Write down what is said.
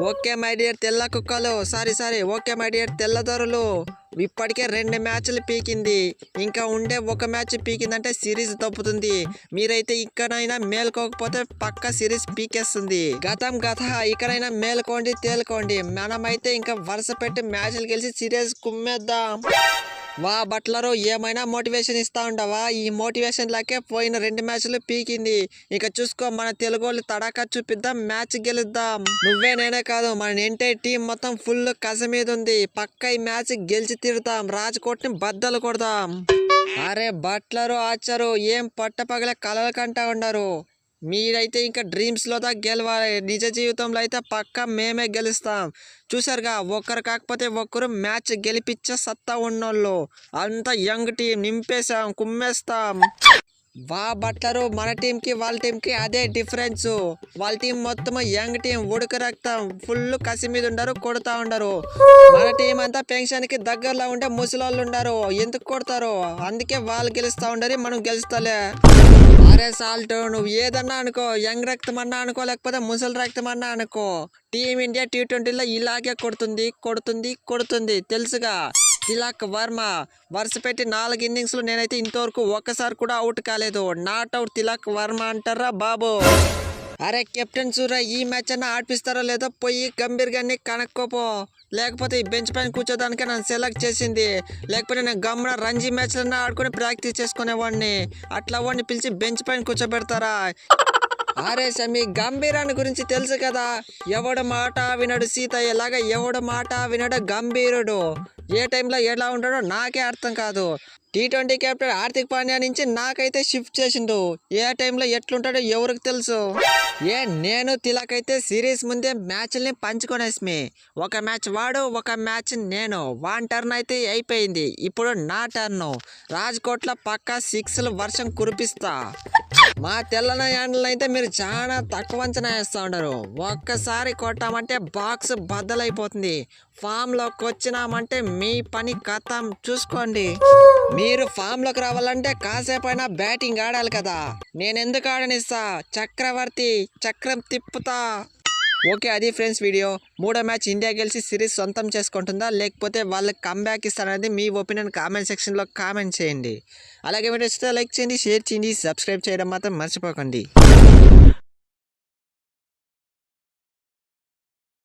Okay my dear తెల్ల కుక్కలు, sorry okay my dear తెల్లదొరలు, ఇప్పటికే 2 మ్యాచ్లు పీకింది. ఇంకా ఉండే ఒక మ్యాచ్ పీకిందంటే సిరీస్ తప్పుతుంది. మీరైతే ఇక్కడైనా మేల్కోకపోతే పక్క సిరీస్ పీకేస్తుంది. గతం ఇక్కడైనా మేల్కోండి, తేలుకోండి. మనమైతే ఇంకా వరుస పెట్టి మ్యాచ్లు గెలిచి సిరీస్ కుమ్మేద్దాం. వా బట్లరు, ఏమైనా మోటివేషన్ ఇస్తా ఉండవా? ఈ మోటివేషన్ లాకే పోయిన 2 మ్యాచ్లు పీకింది. ఇక చూసుకో, మన తెలుగోళ్ళు తడాకా చూపిద్దాం, మ్యాచ్ గెలుద్దాం. నువ్వే నేనే కాదు, మన ఎంటైర్ టీం మొత్తం ఫుల్ కస మీద ఉంది. పక్క ఈ మ్యాచ్ గెలిచి తీరుతాం, రాజ్కోట్ని బద్దలు కొడదాం. అరే బట్లరు, ఆచారు, ఏం పట్టపగలే కలలు కంటా ఉన్నారు. మీరైతే ఇంకా డ్రీమ్స్లో దా గెలవాలి. నిజ జీవితంలో అయితే పక్కా మేమే గెలుస్తాం. చూసారుగా, ఒక్కరు కాకపోతే ఒక్కరు మ్యాచ్ గెలిపించే సత్తా ఉన్నోళ్ళు. అంత యంగ్ టీం, నింపేశాం, కుమ్మేస్తాం. వా బట్లరు, మన టీంకి వాళ్ళ టీంకి అదే డిఫరెన్స్. వాళ్ళ టీం మొత్తం యంగ్ టీం, ఉడక రక్తం, ఫుల్ కసి మీద ఉండరు, కొడతా ఉండరు. మన టీం అంతా పెన్షన్కి దగ్గరలో ఉండే ముసలోళ్ళు ఉండరు. ఎందుకు కొడతారు? అందుకే వాళ్ళు గెలుస్తూ ఉండరు, మనం గెలుస్తలే. అరే సాల్ట్, నువ్వు ఏదన్నా అనుకో, యంగ్ రక్తం అన్నా అనుకో, లేకపోతే ముసలి రక్తం అన్నా అనుకో, టీమిండియా T20లో ఇలాగే కొడుతుంది తెలుసుగా. తిలక్ వర్మ వరుస పెట్టి 4 ఇన్నింగ్స్లు నేనైతే ఇంతవరకు ఒక్కసారి కూడా అవుట్ కాలేదు. నాట్ అవుట్ తిలక్ వర్మ అంటారా బాబు. అరే కెప్టెన్ సూర్య, ఈ మ్యాచ్ అన్నా ఆడిపిస్తారో లేదో పోయి గంభీర్ గారిని కనుక్కోపో. లేకపోతే ఈ బెంచ్ పైన కూర్చోదానికే నన్ను సెలెక్ట్ చేసింది. లేకపోతే నేను గమ్మున రంజీ మ్యాచ్లన్నా ఆడుకుని ప్రాక్టీస్ చేసుకునేవాడిని. అట్లా వాడిని పిలిచి బెంచ్ పైన కూర్చోబెడతారా? అరే షమి, గంభీరాన్ని గురించి తెలుసు కదా. ఎవడు మాట వినడు సీతయ్యలాగా, ఎవడు మాట వినడు గంభీరుడు. ఏ టైంలో ఎలా ఉంటాడో నాకే అర్థం కాదు. T20 కెప్టెన్ హార్దిక్ పాండ్యా నుంచి నాకైతే షిఫ్ట్ చేసిండు. ఏ టైంలో ఎట్లుంటాడో ఎవరికి తెలుసు. నేను తిలక్ అయితే సిరీస్ ముందే మ్యాచ్ల్ని పంచుకొనేస్మి. ఒక మ్యాచ్ వాడు, ఒక మ్యాచ్ నేను. 1 టర్న్ అయితే అయిపోయింది. ఇప్పుడు నా టర్ను. రాజ్కోట్లో పక్కా 6లు వర్షం కురిపిస్తా. మా తెల్లన యాండ్లను అయితే మీరు చాలా తక్కువ అంచనా వేస్తూ ఉంటారు. ఒక్కసారి కొట్టామంటే బాక్స్ బద్దలైపోతుంది. ఫామ్లోకి వచ్చినామంటే మీ పని కథం, చూసుకోండి. మీరు ఫామ్లోకి రావాలంటే కాసేపైనా బ్యాటింగ్ ఆడాలి కదా. నేనెందుకు ఆడనిస్తా? చక్రవర్తి చక్రం తిప్పుతా. ఓకే, అది ఫ్రెండ్స్ వీడియో. 3వ మ్యాచ్ ఇండియా గెలిచి సిరీస్ సొంతం చేసుకుంటుందా, లేకపోతే వాళ్ళకి కంబ్యాక్ ఇస్తారనేది మీ ఒపీనియన్ కామెంట్ సెక్షన్లో కామెంట్ చేయండి. అలాగే వీడియో లైక్ చేయండి, షేర్ చేయండి, సబ్స్క్రైబ్ చేయడం మాత్రం మర్చిపోకండి.